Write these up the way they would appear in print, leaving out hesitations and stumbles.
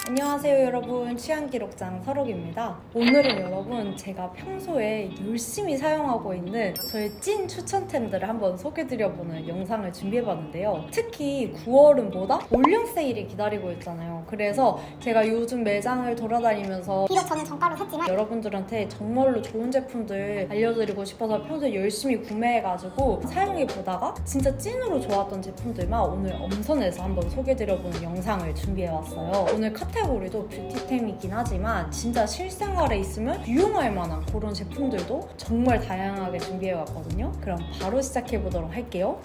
안녕하세요 여러분, 취향기록장 서록입니다. 오늘은 여러분 제가 평소에 열심히 사용하고 있는 저의 찐 추천템들을 한번 소개드려보는 영상을 준비해봤는데요. 특히 9월은 뭐다? 올영 세일이 기다리고 있잖아요. 그래서 제가 요즘 매장을 돌아다니면서 비록 저는 정가로 샀지만 여러분들한테 정말로 좋은 제품들 알려드리고 싶어서 평소에 열심히 구매해가지고 사용해보다가 진짜 찐으로 좋았던 제품들만 오늘 엄선해서 한번 소개드려보는 영상을 준비해왔어요. 오늘 카테고리도 뷰티템이긴 하지만 진짜 실생활에 있으면 유용할 만한 그런 제품들도 정말 다양하게 준비해왔거든요. 그럼 바로 시작해보도록 할게요.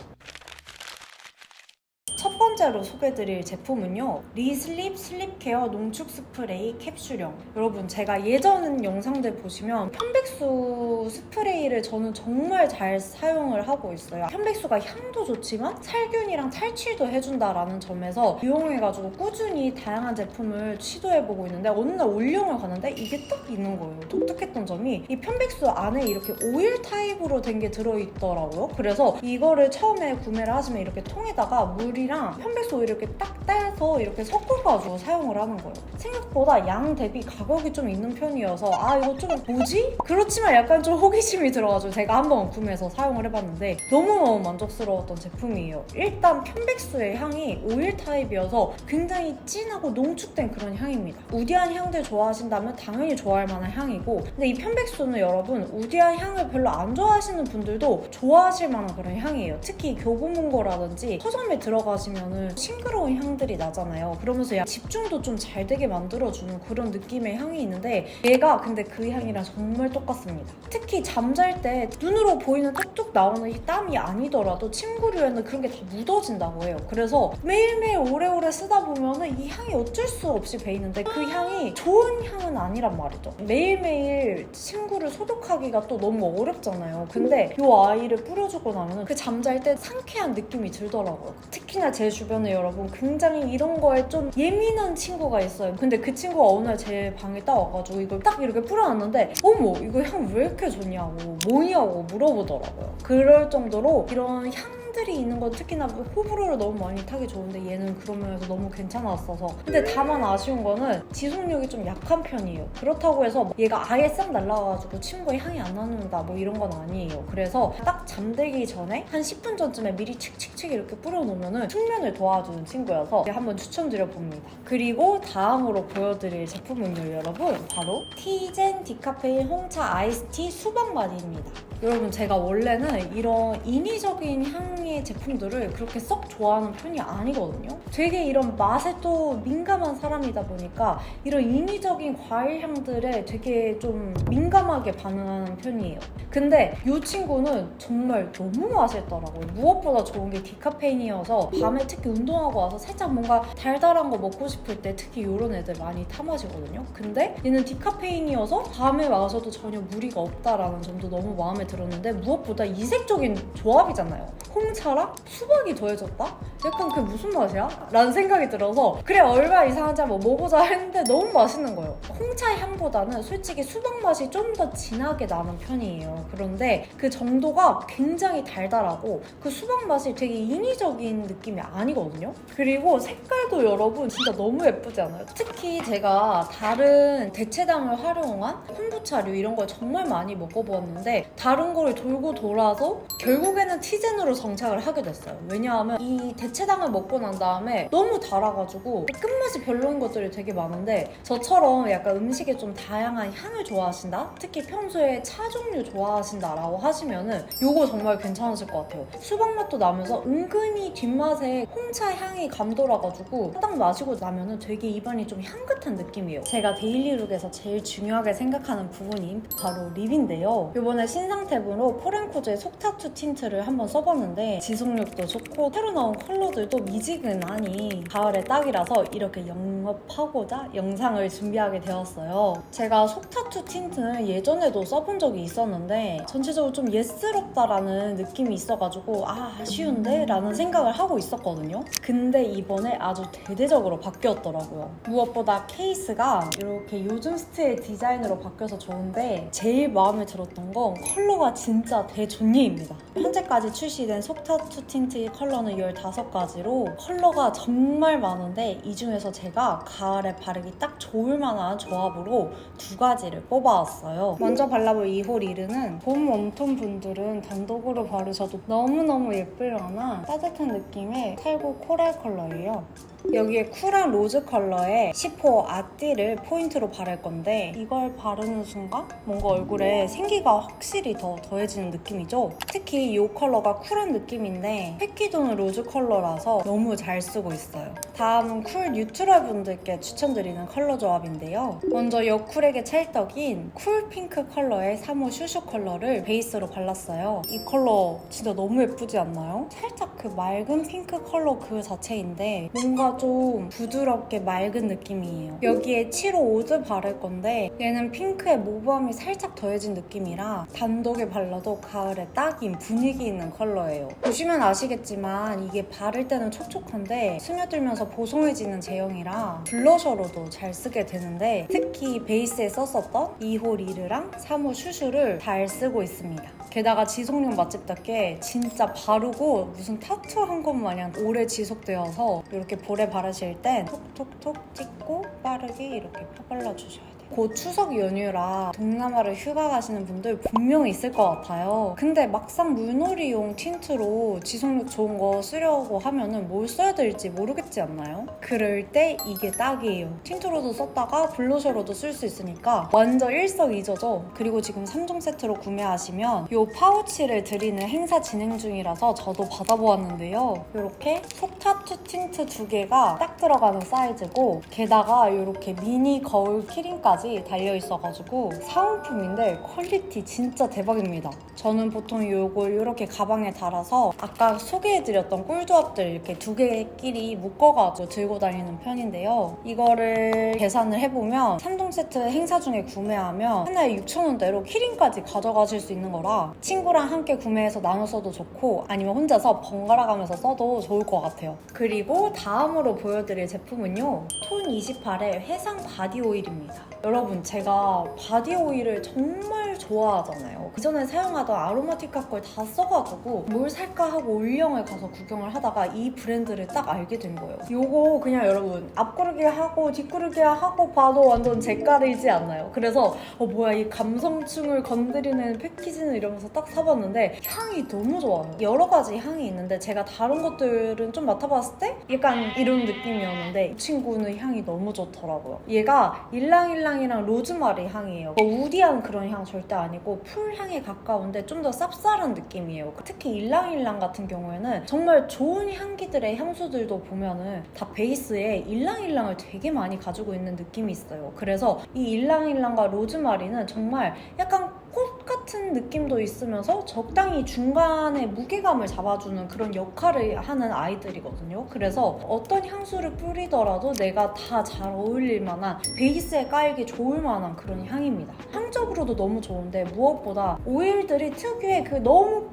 첫 번째로 소개드릴 제품은요, 리슬립 슬립케어 농축 스프레이 캡슐형. 여러분, 제가 예전 영상들 보시면 편백수 스프레이를 저는 정말 잘 사용을 하고 있어요. 편백수가 향도 좋지만 살균이랑 탈취도 해준다라는 점에서 이용해가지고 꾸준히 다양한 제품을 시도해보고 있는데 어느 날 올영을 가는데 이게 딱 있는 거예요. 독특했던 점이 이 편백수 안에 이렇게 오일 타입으로 된 게 들어있더라고요. 그래서 이거를 처음에 구매를 하시면 이렇게 통에다가 물이랑 편백수 오일 이렇게 딱 떼서 이렇게 섞어가지고 사용을 하는 거예요. 생각보다 양 대비 가격이 좀 있는 편이어서 이거 좀 뭐지? 그렇지만 약간 좀 호기심이 들어가지고 제가 한번 구매해서 사용을 해봤는데 너무너무 만족스러웠던 제품이에요. 일단 편백수의 향이 오일 타입이어서 굉장히 진하고 농축된 그런 향입니다. 우디한 향들 좋아하신다면 당연히 좋아할 만한 향이고, 근데 이 편백수는 여러분 우디한 향을 별로 안 좋아하시는 분들도 좋아하실 만한 그런 향이에요. 특히 교보문고라든지 서점에 들어가시면은 싱그러운 향들이 나잖아요. 그러면서 집중도 좀 잘 되게 만들어주는 그런 느낌의 향이 있는데 얘가 근데 그 향이랑 정말 똑같습니다. 특히 잠잘 때 눈으로 보이는 뚝뚝 나오는 이 땀이 아니더라도 침구류에는 그런 게 다 묻어진다고 해요. 그래서 매일매일 오래오래 쓰다 보면은 이 향이 어쩔 수 없이 배이는데 그 향이 좋은 향은 아니란 말이죠. 매일매일 침구를 소독하기가 또 너무 어렵잖아요. 근데 이 아이를 뿌려주고 나면은 그 잠잘 때 상쾌한 느낌이 들더라고요. 특히나 제 주변에 여러분 굉장히 이런 거에 좀 예민한 친구가 있어요. 근데 그 친구가 어느 날 제 방에 딱 와가지고 이걸 딱 이렇게 뿌려놨는데 어머 이거 향 왜 이렇게 좋냐고 뭐냐고 물어보더라고요. 그럴 정도로 이런 향들이 있는 건 특히나 호불호를 너무 많이 타기 좋은데 얘는 그런 면에서 너무 괜찮았어서. 근데 다만 아쉬운 거는 지속력이 좀 약한 편이에요. 그렇다고 해서 얘가 아예 싹 날라가가지고 침구에 향이 안 나는다 뭐 이런 건 아니에요. 그래서 딱 잠들기 전에 한 10분 전쯤에 미리 칙칙칙 이렇게 뿌려놓으면 숙면을 도와주는 친구여서 한번 추천드려봅니다. 그리고 다음으로 보여드릴 제품은요 여러분, 바로 티젠 디카페인 홍차 아이스티 수박맛입니다. 여러분, 제가 원래는 이런 인위적인 향의 제품들을 그렇게 썩 좋아하는 편이 아니거든요. 되게 이런 맛에 또 민감한 사람이다 보니까 이런 인위적인 과일 향들에 되게 좀 민감하게 반응하는 편이에요. 근데 이 친구는 정말 너무 맛있더라고요. 무엇보다 좋은 게 디카페인이어서 밤에 특히 운동하고 와서 살짝 뭔가 달달한 거 먹고 싶을 때 특히 이런 애들 많이 타마시거든요. 근데 얘는 디카페인이어서 밤에 와서도 전혀 무리가 없다라는 점도 너무 마음에 들었는데, 무엇보다 이색적인 조합이잖아요. 홍차랑 수박이 더해졌다? 약간 그게 무슨 맛이야? 라는 생각이 들어서 그래 얼마 이상한지 한번 먹어보자 했는데 너무 맛있는 거예요. 홍차 향보다는 솔직히 수박 맛이 좀 더 진하게 나는 편이에요. 그런데 그 정도가 굉장히 달달하고 그 수박 맛이 되게 인위적인 느낌이 아니거든요. 그리고 색깔도 여러분 진짜 너무 예쁘지 않아요? 특히 제가 다른 대체당을 활용한 콤부차류 이런 걸 정말 많이 먹어보았는데 다른 거를 돌고 돌아서 결국에는 티젠으로 정착을 하게 됐어요. 왜냐하면 이 대체당을 먹고 난 다음에 너무 달아가지고 끝맛이 별로인 것들이 되게 많은데, 저처럼 약간 음식에 좀 다양한 향을 좋아하신다? 특히 평소에 차 종류 좋아하신다 라고 하시면은 요거 정말 괜찮으실 것 같아요. 수박 맛도 나면서 은근히 뒷맛에 홍차 향이 감돌아가지고 딱 마시고 나면은 되게 입안이 좀 향긋한 느낌이에요. 제가 데일리룩에서 제일 중요하게 생각하는 부분인 바로 립인데요. 이번에 신상 탭으로 포렌코즈의 속타투 틴트를 한번 써봤는데 지속력도 좋고 새로 나온 컬러들도 미지근하니 가을에 딱이라서 이렇게 영업하고자 영상을 준비하게 되었어요. 제가 속타투 틴트는 예전에도 써본 적이 있었는데 전체적으로 좀 예스럽다라는 느낌이 있어가지고 아쉬운데? 라는 생각을 하고 있었거든요. 근데 이번에 아주 대대적으로 바뀌었더라고요. 무엇보다 케이스가 이렇게 요즘 스타일 디자인으로 바뀌어서 좋은데 제일 마음에 들었던 건 컬러 컬러가 진짜 대존예입니다. 현재까지 출시된 속타투 틴트 컬러는 15가지로 컬러가 정말 많은데 이 중에서 제가 가을에 바르기 딱 좋을 만한 조합으로 2가지를 뽑아왔어요. 먼저 발라볼 2호 리르는 봄 웜톤 분들은 단독으로 바르셔도 너무너무 예쁠 만한 따뜻한 느낌의 살구 코랄 컬러예요. 여기에 쿨한 로즈 컬러의 10호 아띠를 포인트로 바를 건데 이걸 바르는 순간 뭔가 얼굴에 생기가 확실히 더 더해지는 느낌이죠. 특히 이 컬러가 쿨한 느낌인데 패키도는 로즈 컬러라서 너무 잘 쓰고 있어요. 다음은 쿨 뉴트럴 분들께 추천드리는 컬러 조합인데요. 먼저 여쿨에게 찰떡인 쿨 핑크 컬러의 3호 슈슈 컬러를 베이스로 발랐어요. 이 컬러 진짜 너무 예쁘지 않나요? 살짝 그 맑은 핑크 컬러 그 자체인데 뭔가 좀 부드럽게 맑은 느낌이에요. 여기에 7호 오드 바를 건데 얘는 핑크에 모브함이 살짝 더해진 느낌이라 단독에 발라도 가을에 딱인 분위기 있는 컬러예요. 보시면 아시겠지만 이게 바를 때는 촉촉한데 스며들면서 보송해지는 제형이라 블러셔로도 잘 쓰게 되는데 특히 베이스에 썼었던 2호 리르랑 3호 슈슈를 잘 쓰고 있습니다. 게다가 지속력 맛집답게 진짜 바르고 무슨 타투한 것 마냥 오래 지속되어서 이렇게 볼에 바르실 땐 톡톡톡 찍고 빠르게 이렇게 펴발라주셔야 돼요. 곧 추석 연휴라 동남아를 휴가 가시는 분들 분명히 있을 것 같아요. 근데 막상 물놀이용 틴트로 지속력 좋은 거 쓰려고 하면은 뭘 써야 될지 모르겠지 않나요? 그럴 때 이게 딱이에요. 틴트로도 썼다가 블러셔로도 쓸 수 있으니까 완전 일석이조죠. 그리고 지금 3종 세트로 구매하시면 이 파우치를 드리는 행사 진행 중이라서 저도 받아보았는데요. 이렇게 속타투 틴트 2개가 딱 들어가는 사이즈고 게다가 이렇게 미니 거울 키링까지 달려있어가지고 사은품인데 퀄리티 진짜 대박입니다. 저는 보통 이걸 이렇게 가방에 달아서 아까 소개해드렸던 꿀조합들 이렇게 2개끼리 묶어가지고 들고 다니는 편인데요. 이거를 계산을 해보면 3종 세트 행사 중에 구매하면 하나에 6,000원대로 키링까지 가져가실 수 있는 거라 친구랑 함께 구매해서 나눠 써도 좋고 아니면 혼자서 번갈아 가면서 써도 좋을 것 같아요. 그리고 다음으로 보여드릴 제품은요. 톤 28의 회상 바디 오일입니다. 여러분 제가 바디 오일을 정말 좋아하잖아요. 그전에 사용하던 아로마티카 걸 다 써가지고 뭘 살까 하고 올영을 가서 구경을 하다가 이 브랜드를 딱 알게 된 거예요. 요거 그냥 여러분 앞구르기 하고 뒷구르기 하고 봐도 완전 제깔이지 않나요? 그래서 뭐야 이 감성충을 건드리는 패키지는 이러면서 딱 사봤는데 향이 너무 좋아요. 여러 가지 향이 있는데 제가 다른 것들은 좀 맡아봤을 때 약간 이런 느낌이었는데 이 친구는 향이 너무 좋더라고요. 얘가 일랑일랑이랑 로즈마리 향이에요. 우디한 그런 향 절대 아니고 풀향에 가까운데 좀 더 쌉쌀한 느낌이에요. 특히 일랑일랑 같은 경우에는 정말 좋은 향기들의 향수들도 보면은 다 베이스에 일랑일랑을 되게 많이 가지고 있는 느낌이 있어요. 그래서 이 일랑일랑과 로즈마리는 정말 약간 꽃 같은 느낌도 있으면서 적당히 중간에 무게감을 잡아주는 그런 역할을 하는 아이들이거든요. 그래서 어떤 향수를 뿌리더라도 내가 다 잘 어울릴 만한 베이스에 깔기 좋을 만한 그런 향입니다. 향적으로도 너무 좋은데 무엇보다 오일들이 특유의 그 너무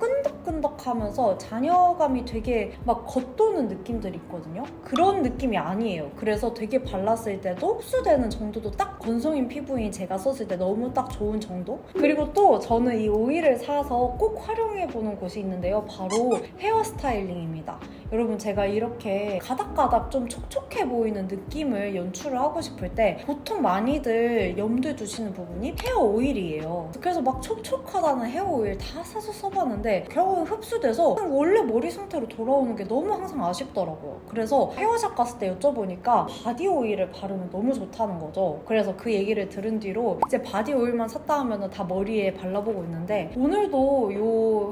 끈덕끈덕하면서 잔여감이 되게 막 겉도는 느낌들이 있거든요. 그런 느낌이 아니에요. 그래서 되게 발랐을 때도 흡수되는 정도도 딱 건성인 피부인 제가 썼을 때 너무 딱 좋은 정도? 그리고 또 저는 이 오일을 사서 꼭 활용해보는 곳이 있는데요. 바로 헤어 스타일링입니다. 여러분 제가 이렇게 가닥가닥 좀 촉촉해 보이는 느낌을 연출을 하고 싶을 때 보통 많이들 염두에 두시는 부분이 헤어 오일이에요. 그래서 막 촉촉하다는 헤어 오일 다 사서 써봤는데 결국 흡수돼서 원래 머리 상태로 돌아오는 게 너무 항상 아쉽더라고요. 그래서 헤어샵 갔을 때 여쭤보니까 바디 오일을 바르면 너무 좋다는 거죠. 그래서 그 얘기를 들은 뒤로 이제 바디 오일만 샀다 하면 다 머리에 발라보고 있는데 오늘도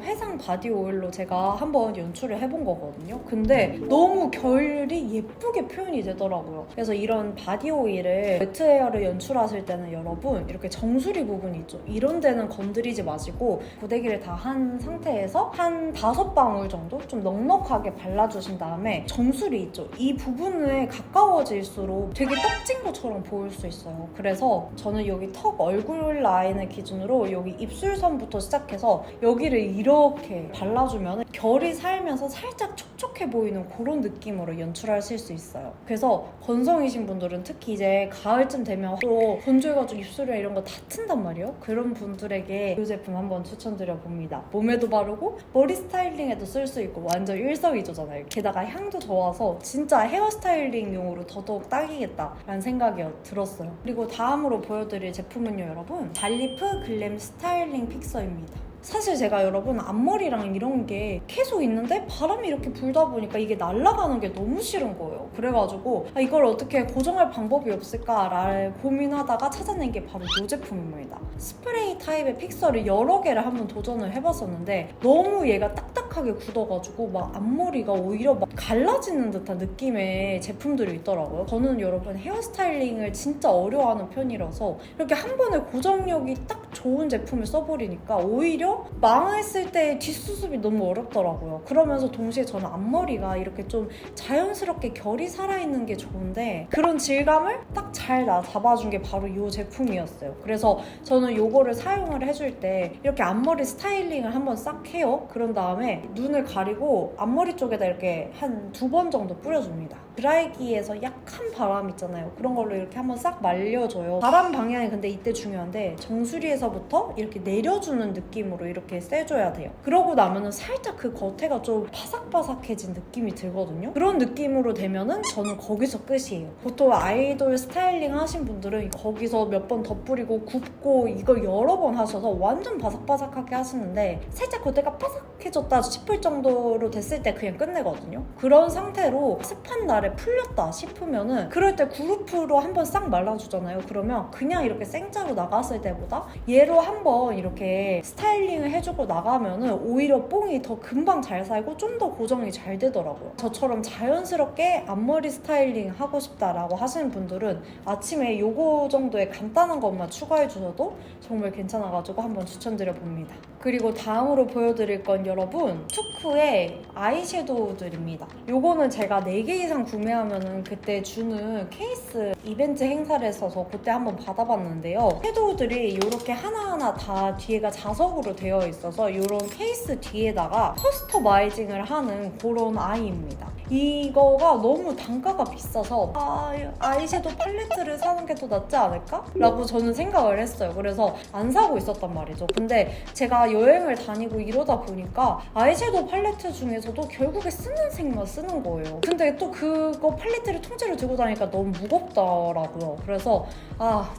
이 회상 바디 오일로 제가 한번 연출을 해본 거거든요. 근데 너무 결이 예쁘게 표현이 되더라고요. 그래서 이런 바디 오일을 웨트 헤어를 연출하실 때는 여러분 이렇게 정수리 부분 있죠. 이런 데는 건드리지 마시고 고데기를 다 한 상태에서 한 5방울 정도 좀 넉넉하게 발라주신 다음에 정수리 있죠? 이 부분에 가까워질수록 되게 떡진 것처럼 보일 수 있어요. 그래서 저는 여기 턱 얼굴 라인을 기준으로 여기 입술선부터 시작해서 여기를 이렇게 발라주면 결이 살면서 살짝 촉촉해 보이는 그런 느낌으로 연출하실 수 있어요. 그래서 건성이신 분들은 특히 이제 가을쯤 되면 또 건조해가지고 입술이나 이런 거 다 튼단 말이에요. 그런 분들에게 이 제품 한번 추천드려 봅니다. 몸에도 바르고 머리 스타일링에도 쓸 수 있고 완전 일석이조잖아요. 게다가 향도 좋아서 진짜 헤어스타일링용으로 더더욱 딱이겠다라는 생각이 들었어요. 그리고 다음으로 보여드릴 제품은요, 여러분, 잘리프 글램 스타일링 픽서입니다. 사실 제가 여러분 앞머리랑 이런 게 계속 있는데 바람이 이렇게 불다 보니까 이게 날아가는 게 너무 싫은 거예요. 그래가지고 이걸 어떻게 고정할 방법이 없을까를 고민하다가 찾아낸 게 바로 이 제품입니다. 스프레이 타입의 픽서를 여러 개를 한번 도전을 해봤었는데 너무 얘가 딱딱하게 굳어가지고 막 앞머리가 오히려 막 갈라지는 듯한 느낌의 제품들이 있더라고요. 저는 여러분 헤어스타일링을 진짜 어려워하는 편이라서 이렇게 한 번에 고정력이 딱 좋은 제품을 써버리니까 오히려 망했을 때 뒷수습이 너무 어렵더라고요. 그러면서 동시에 저는 앞머리가 이렇게 좀 자연스럽게 결이 살아있는 게 좋은데 그런 질감을 딱 잘 잡아준 게 바로 이 제품이었어요. 그래서 저는 이거를 사용을 해줄 때 이렇게 앞머리 스타일링을 한번 싹 해요. 그런 다음에 눈을 가리고 앞머리 쪽에다 이렇게 한 2번 정도 뿌려줍니다. 드라이기에서 약한 바람 있잖아요. 그런 걸로 이렇게 한번 싹 말려줘요. 바람 방향이 근데 이때 중요한데 정수리에서부터 이렇게 내려주는 느낌으로 이렇게 쐬줘야 돼요. 그러고 나면은 살짝 그 겉에가 좀 바삭바삭해진 느낌이 들거든요. 그런 느낌으로 되면은 저는 거기서 끝이에요. 보통 아이돌 스타일링 하신 분들은 거기서 몇 번 더 뿌리고 굽고 이걸 여러 번 하셔서 완전 바삭바삭하게 하시는데 살짝 겉에가 바삭해졌다 싶을 정도로 됐을 때 그냥 끝내거든요. 그런 상태로 습한 날에 풀렸다 싶으면은 그럴 때 그루프로 한번 싹 말라주잖아요. 그러면 그냥 이렇게 생짜로 나갔을 때보다 얘로 한번 이렇게 스타일링을 해주고 나가면은 오히려 뽕이 더 금방 잘 살고 좀 더 고정이 잘 되더라고요. 저처럼 자연스럽게 앞머리 스타일링 하고 싶다라고 하시는 분들은 아침에 요거 정도의 간단한 것만 추가해 주셔도 정말 괜찮아가지고 한번 추천드려 봅니다. 그리고 다음으로 보여드릴 건 여러분 투쿠의 아이섀도우들입니다. 요거는 제가 4개 이상 구매하면은 그때 주는 케이스 이벤트 행사를 했어서 그때 한번 받아봤는데요. 섀도우들이 이렇게 하나하나 다 뒤에가 자석으로 되어 있어서 이런 케이스 뒤에다가 커스터마이징을 하는 그런 아이입니다. 이거가 너무 단가가 비싸서 아이섀도우 팔레트를 사는 게 더 낫지 않을까? 라고 저는 생각을 했어요. 그래서 안 사고 있었단 말이죠. 근데 제가 여행을 다니고 이러다 보니까 아이섀도우 팔레트 중에서도 결국에 쓰는 색만 쓰는 거예요. 근데 또 그거 팔레트를 통째로 들고 다니까 너무 무겁더라고요. 그래서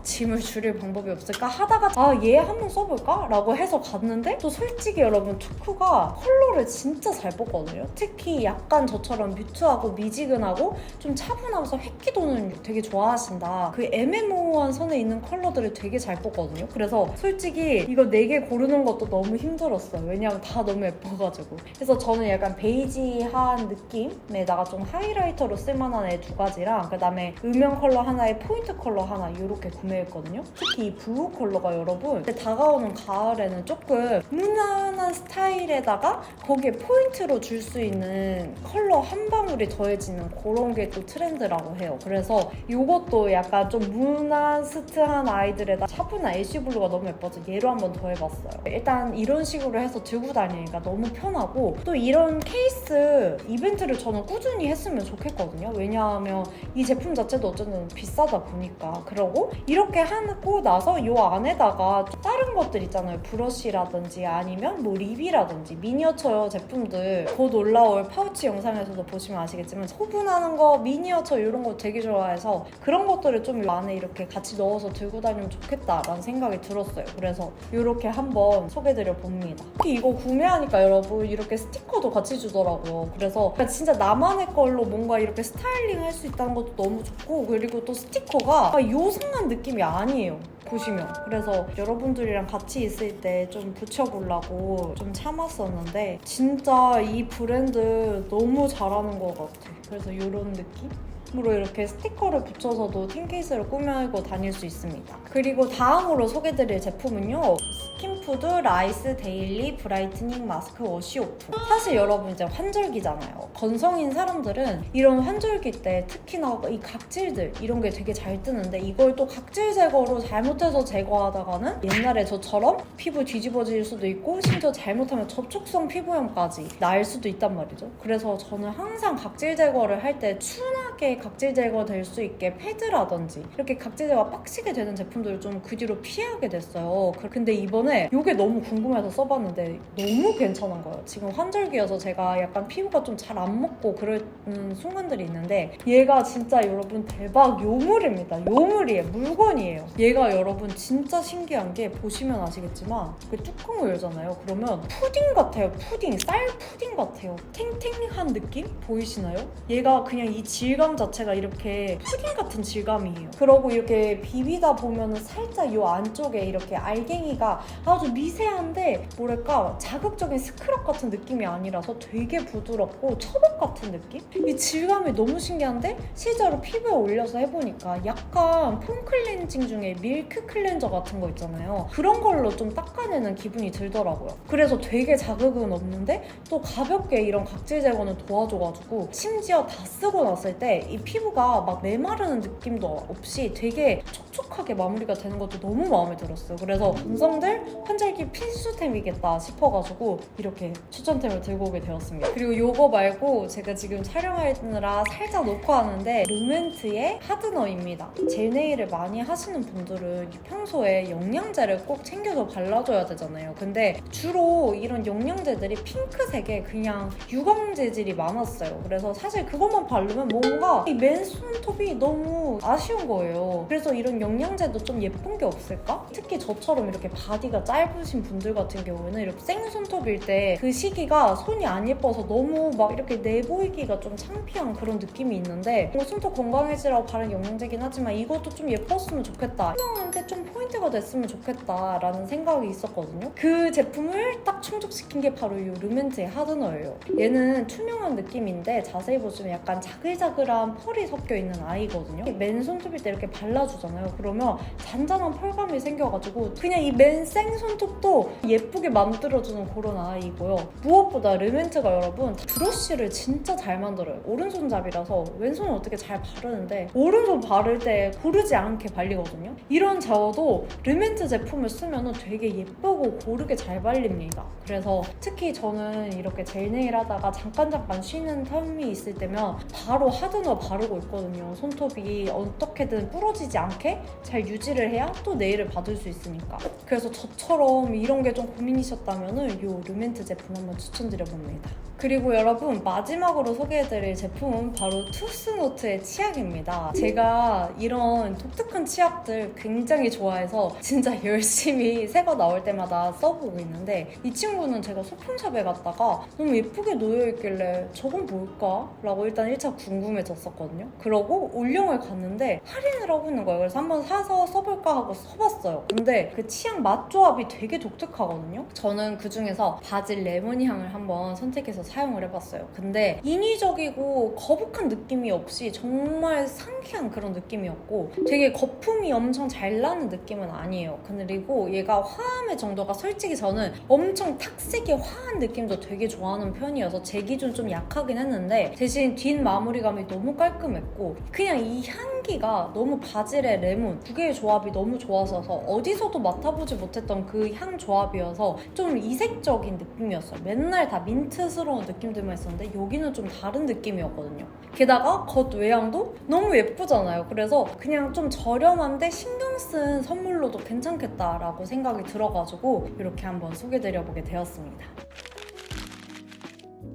짐을 줄일 방법이 없을까 하다가 얘 한번 써볼까? 라고 해서 갔는데 또 솔직히 여러분 투쿠가 컬러를 진짜 잘 뽑거든요. 특히 약간 저처럼 뮤트하고 미지근하고 좀 차분하면서 획기 도는 되게 좋아하신다. 그 애매모호한 선에 있는 컬러들을 되게 잘 뽑거든요. 그래서 솔직히 이거 4개 고르는 것도 너무 힘들었어요. 왜냐면 다 너무 예뻐가지고. 그래서 저는 약간 베이지한 느낌에다가 좀 하이라이터로 쓸만한 애 2가지랑 그 다음에 음영 컬러 하나에 포인트 컬러 하나 이렇게 구매했거든요. 특히 이 블루 컬러가 여러분 다가오는 가을에는 조금 무난한 스타일에다가 거기에 포인트로 줄 수 있는 컬러 한 방울이 더해지는 그런 게 또 트렌드라고 해요. 그래서 이것도 약간 좀 무난스트한 아이들에다 차분한 애쉬블루가 너무 예뻐서 얘로 한번 더 해봤어요. 일단 이런 식으로 해서 들고 다니니까 너무 편하고 또 이런 케이스 이벤트를 저는 꾸준히 했으면 좋겠거든요. 왜냐하면 이 제품 자체도 어쨌든 비싸다 보니까. 그러고 이렇게 하고 나서 이 안에다가 다른 것들 있잖아요. 브러쉬라든지 아니면 뭐 립이라든지 미니어처 제품들 곧 올라올 파우치 영상에서도 보시면 아시겠지만 소분하는 거, 미니어처 이런 거 되게 좋아해서 그런 것들을 좀 안에 이렇게 같이 넣어서 들고 다니면 좋겠다라는 생각이 들었어요. 그래서 이렇게 한번 소개드려 봅니다. 특히 이거 구매하니까 여러분 이렇게 스티커도 같이 주더라고요. 그래서 진짜 나만의 걸로 뭔가 이렇게 스타일링 할 수 있다는 것도 너무 좋고, 그리고 또 스티커가 요상한 느낌이 아니에요. 보시면. 그래서 여러분들이랑 같이 있을 때 좀 붙여보려고 좀 참았었는데 진짜 이 브랜드 너무 잘하는 것 같아. 그래서 이런 느낌? 으로 이렇게 스티커를 붙여서도 틴케이스를 꾸미고 다닐 수 있습니다. 그리고 다음으로 소개드릴 제품은요, 스킨푸드 라이스 데일리 브라이트닝 마스크 워시 오프. 사실 여러분 이제 환절기잖아요. 건성인 사람들은 이런 환절기 때 특히나 이 각질들 이런 게 되게 잘 뜨는데 이걸 또 각질 제거로 잘못해서 제거하다가는 옛날에 저처럼 피부 뒤집어질 수도 있고 심지어 잘못하면 접촉성 피부염까지 날 수도 있단 말이죠. 그래서 저는 항상 각질 제거를 할 때 순하게 각질 제거 될 수 있게 패드라든지 이렇게 각질 제거가 빡시게 되는 제품들을 좀 그 뒤로 피하게 됐어요. 근데 이번에 이게 너무 궁금해서 써봤는데 너무 괜찮은 거예요. 지금 환절기여서 제가 약간 피부가 좀 잘 안 먹고 그러는 순간들이 있는데 얘가 진짜 여러분 대박 요물입니다. 요물이에요. 물건이에요. 얘가 여러분 진짜 신기한 게 보시면 아시겠지만 그 뚜껑을 열잖아요. 그러면 푸딩 같아요. 푸딩. 쌀 푸딩 같아요. 탱탱한 느낌? 보이시나요? 얘가 그냥 이 질감 자체가 이렇게 푸딩 같은 질감이에요. 그러고 이렇게 비비다 보면은 살짝 요 안쪽에 이렇게 알갱이가 아주 미세한데 뭐랄까 자극적인 스크럽 같은 느낌이 아니라서 되게 부드럽고 처벅 같은 느낌? 이 질감이 너무 신기한데 실제로 피부에 올려서 해보니까 약간 폼 클렌징 중에 밀크 클렌저 같은 거 있잖아요. 그런 걸로 좀 닦아내는 기분이 들더라고요. 그래서 되게 자극은 없는데 또 가볍게 이런 각질 제거는 도와줘가지고 심지어 다 쓰고 났을 때 이 피부가 막 메마르는 느낌도 없이 되게 촉촉하게 마무리가 되는 것도 너무 마음에 들었어요. 그래서 남성들 환절기 필수템이겠다 싶어가지고 이렇게 추천템을 들고 오게 되었습니다. 그리고 요거 말고 제가 지금 촬영하느라 살짝 놓고 하는데 르멘트의 하드너입니다. 젤 네일을 많이 하시는 분들은 평소에 영양제를 꼭 챙겨서 발라줘야 되잖아요. 근데 주로 이런 영양제들이 핑크색에 그냥 유광 재질이 많았어요. 그래서 사실 그것만 바르면 뭔가 이 맨손톱이 너무 아쉬운 거예요. 그래서 이런 영양제도 좀 예쁜 게 없을까? 특히 저처럼 이렇게 바디가 짧으신 분들 같은 경우에는 이렇게 생손톱일 때 그 시기가 손이 안 예뻐서 너무 막 이렇게 내보이기가 좀 창피한 그런 느낌이 있는데 손톱 건강해지라고 바른 영양제긴 하지만 이것도 좀 예뻤으면 좋겠다. 투명한데 좀 포인트가 됐으면 좋겠다 라는 생각이 있었거든요. 그 제품을 딱 충족시킨 게 바로 이 르멘트의 하드너예요. 얘는 투명한 느낌인데 자세히 보시면 약간 자글자글한 펄이 섞여있는 아이거든요. 맨손톱일 때 이렇게 발라주잖아요. 그러면 잔잔한 펄감이 생겨가지고 그냥 이 맨 생손톱도 예쁘게 만들어주는 그런 아이고요. 무엇보다 르멘트가 여러분 브러쉬를 진짜 잘 만들어요. 오른손잡이라서 왼손은 어떻게 잘 바르는데 오른손 바를 때 고르지 않게 발리거든요. 이런 샤워도 르멘트 제품을 쓰면 되게 예쁘고 고르게 잘 발립니다. 그래서 특히 저는 이렇게 젤 네일 하다가 잠깐 쉬는 텀이 있을 때면 바로 하드너 바르고 있거든요. 손톱이 어떻게든 부러지지 않게 잘 유지를 해야 또 네일을 받을 수 있으니까. 그래서 저처럼 이런 게 좀 고민이셨다면 이 르멘트 제품 한번 추천드려봅니다. 그리고 여러분 마지막으로 소개해드릴 제품은 바로 투스노트의 치약입니다. 제가 이런 독특한 치약들 굉장히 좋아해서 진짜 열심히 새 거 나올 때마다 써보고 있는데 이 친구는 제가 소품샵에 갔다가 너무 예쁘게 놓여있길래 저건 뭘까? 라고 일단 1차 궁금해졌었거든요. 그러고 올영을 갔는데 할인을 하고 있는 거예요. 그래서 한번 사서 써볼까 하고 써봤어요. 근데 그 치약 맛 조합이 되게 독특하거든요. 저는 그중에서 바질 레몬 향을 한번 선택해서 사용을 해봤어요. 근데 인위적이고 거북한 느낌이 없이 정말 상쾌한 그런 느낌이었고 되게 거품이 엄청 잘 나는 느낌은 아니에요. 그리고 얘가 화함의 정도가 솔직히 저는 엄청 탁색이 화한 느낌도 되게 좋아하는 편이어서 제 기준 좀 약하긴 했는데 대신 뒷 마무리감이 너무 깔끔했고 그냥 이 향기가 너무 바질의 레몬 두 개의 조합이 너무 좋아서 어디서도 맡아보지 못했던 그 향 조합이어서 좀 이색적인 느낌이었어요. 맨날 다 민트스러운 느낌들만 있었는데 여기는 좀 다른 느낌이었거든요. 게다가 겉외양도 너무 예쁘잖아요. 그래서 그냥 좀 저렴한데 신경 쓴 선물로도 괜찮겠다라고 생각이 들어가지고 이렇게 한번 소개드려보게 되었습니다.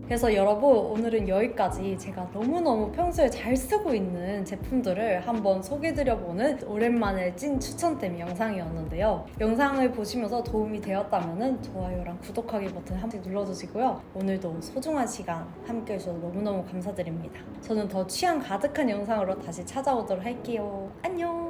그래서 여러분 오늘은 여기까지 제가 너무너무 평소에 잘 쓰고 있는 제품들을 한번 소개드려보는 오랜만에 찐 추천템 영상이었는데요. 영상을 보시면서 도움이 되었다면 좋아요랑 구독하기 버튼 한 번씩 눌러주시고요. 오늘도 소중한 시간 함께 해주셔서 너무너무 감사드립니다. 저는 더 취향 가득한 영상으로 다시 찾아오도록 할게요. 안녕!